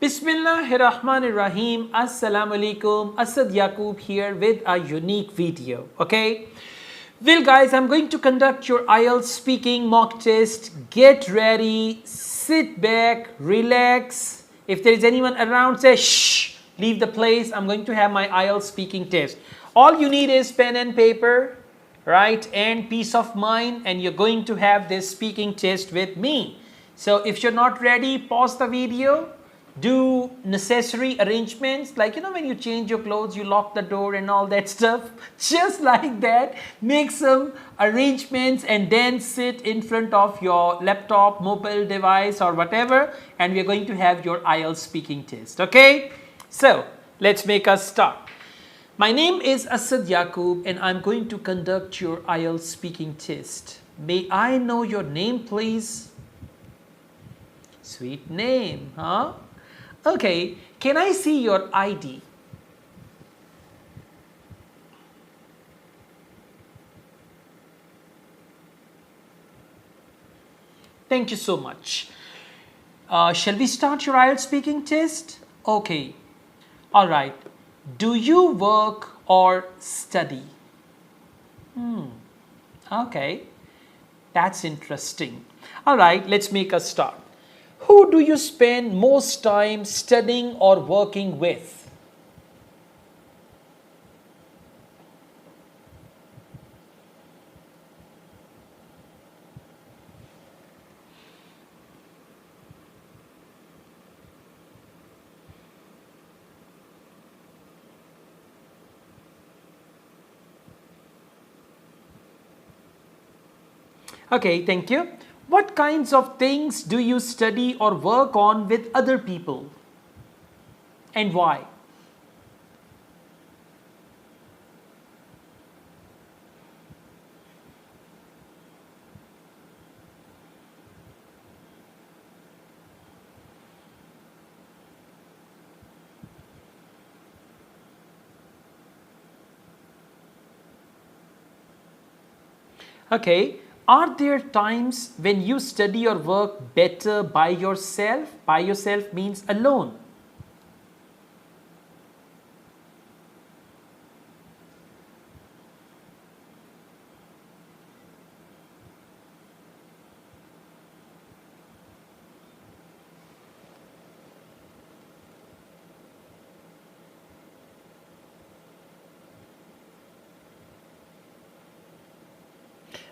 Bismillahirrahmanirrahim. Assalamu alaikum. Asad Yaqub here with a unique video. Okay. Well, guys, I'm going to conduct your IELTS speaking mock test. Get ready, sit back, relax. If there is anyone around, say shh, leave the place. I'm going to have my IELTS speaking test. All you need is pen and paper, right, and peace of mind, and you're going to have this speaking test with me. So if you're not ready, pause the video. Do necessary arrangements, like when you change your clothes, you lock the door and all that stuff. Just like that, make some arrangements and then sit in front of your laptop, mobile device or whatever, and we're going to have your IELTS speaking test. Okay, so let's make us start. My name is Asad Yaqub and I'm going to conduct your IELTS speaking test. May I know your name, please? Sweet name, huh? Okay, can I see your ID? Thank you so much. Shall we start your IELTS speaking test? Okay, all right. Do you work or study? Okay, that's interesting. All right, let's make a start. Who do you spend most time studying or working with? Okay, thank you. What kinds of things do you study or work on with other people? And why? Okay, are there times when you study or work better by yourself? By yourself means alone.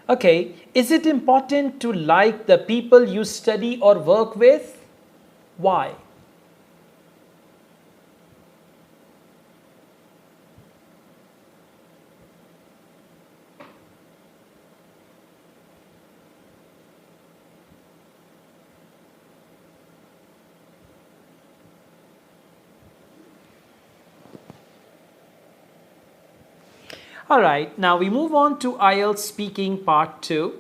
Okay, is it important to like the people you study or work with? Why? All right, now we move on to IELTS speaking part 2.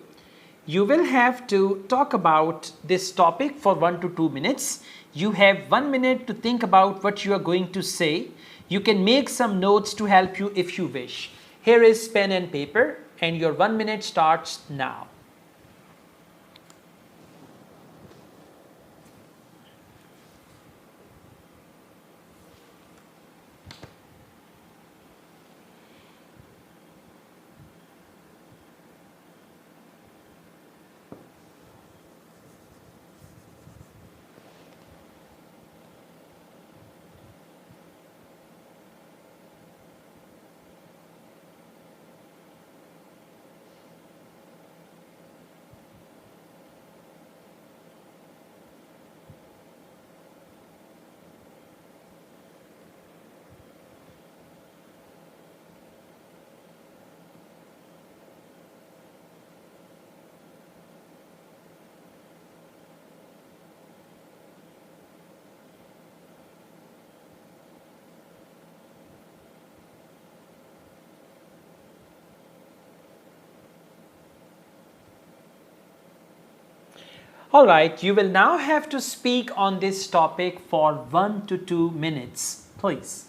You will have to talk about this topic for 1 to 2 minutes. You have 1 minute to think about what you are going to say. You can make some notes to help you if you wish. Here is pen and paper, and your 1 minute starts now. All right, you will now have to speak on this topic for 1 to 2 minutes, please.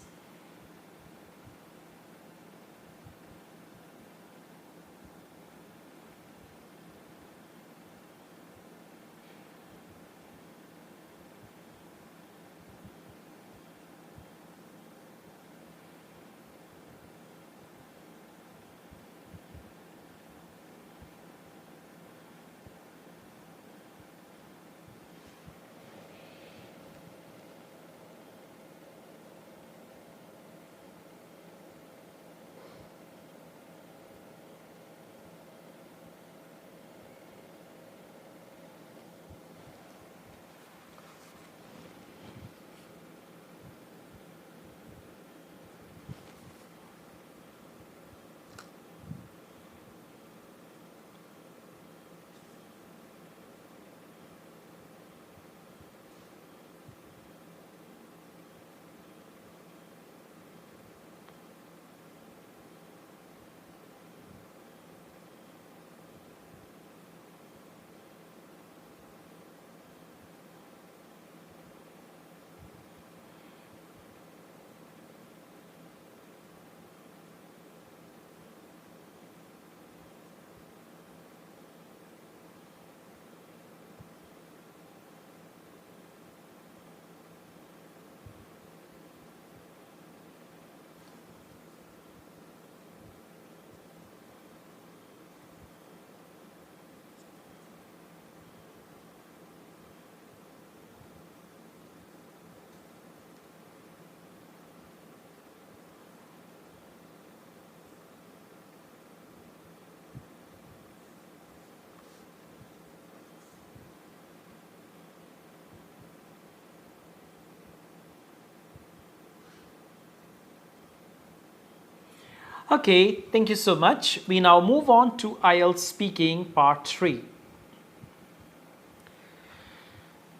Okay, thank you so much. We now move on to IELTS speaking part 3.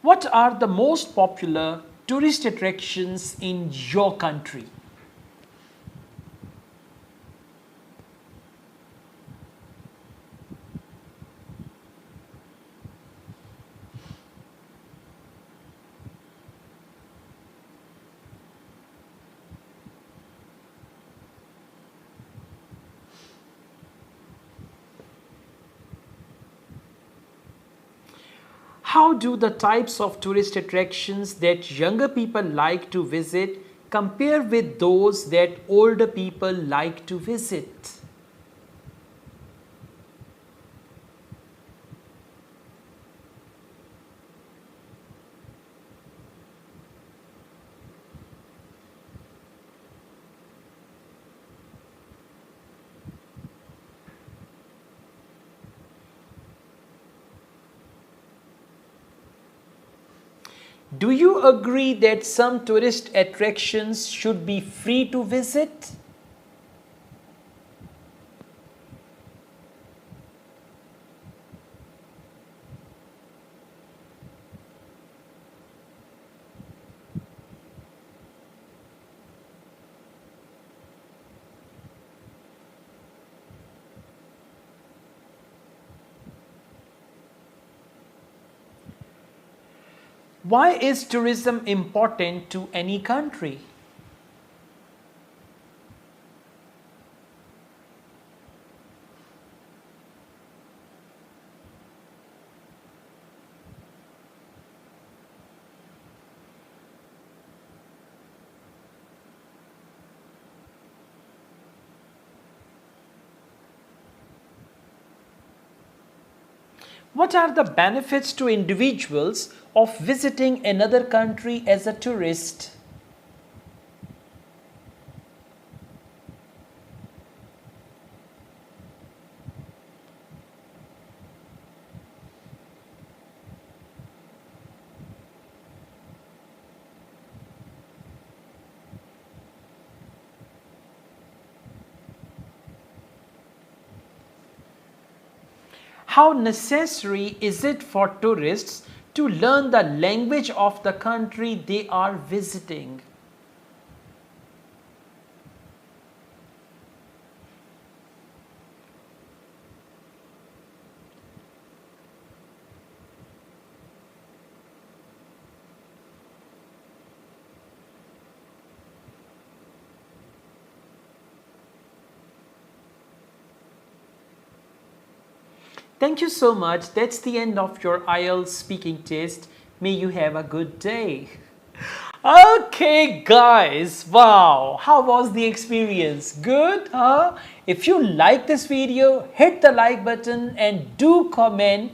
What are the most popular tourist attractions in your country? How do the types of tourist attractions that younger people like to visit compare with those that older people like to visit? Do you agree that some tourist attractions should be free to visit? Why is tourism important to any country? What are the benefits to individuals of visiting another country as a tourist? How necessary is it for tourists to learn the language of the country they are visiting? Thank you so much. That's the end of your IELTS speaking test. May you have a good day. Okay, guys. Wow. How was the experience? Good, huh? If you like this video, hit the like button and do comment.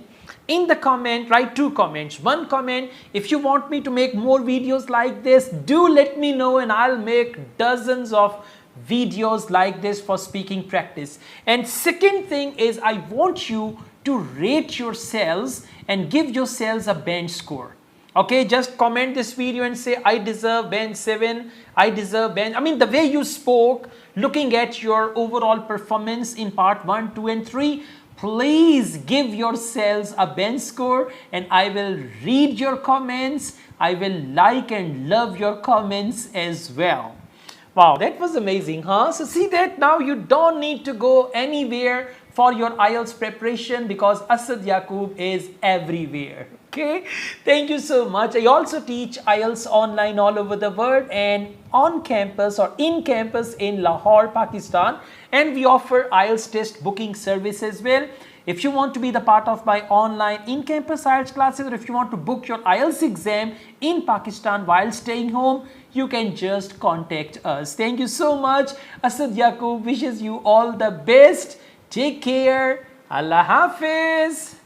In the comment, write 2 comments. 1 comment, if you want me to make more videos like this, do let me know and I'll make dozens of videos like this for speaking practice. And second thing is, I want you to rate yourselves and give yourselves a bench score. Okay, just comment this video and say, I deserve bench 7, I deserve bench. I mean, the way you spoke, looking at your overall performance in part 1, 2 and 3, please give yourselves a bench score and I will read your comments. I will like and love your comments as well. Wow, that was amazing, huh? So see that now you don't need to go anywhere for your IELTS preparation because Asad Yaqub is everywhere. Okay, thank you so much. I also teach IELTS online all over the world and on campus or in campus in Lahore, Pakistan, and we offer IELTS test booking service as well. If you want to be the part of my online in-campus IELTS classes, or if you want to book your IELTS exam in Pakistan while staying home, you can just contact us. Thank you so much. Asad Yaqub wishes you all the best. Take care. Allah Hafiz.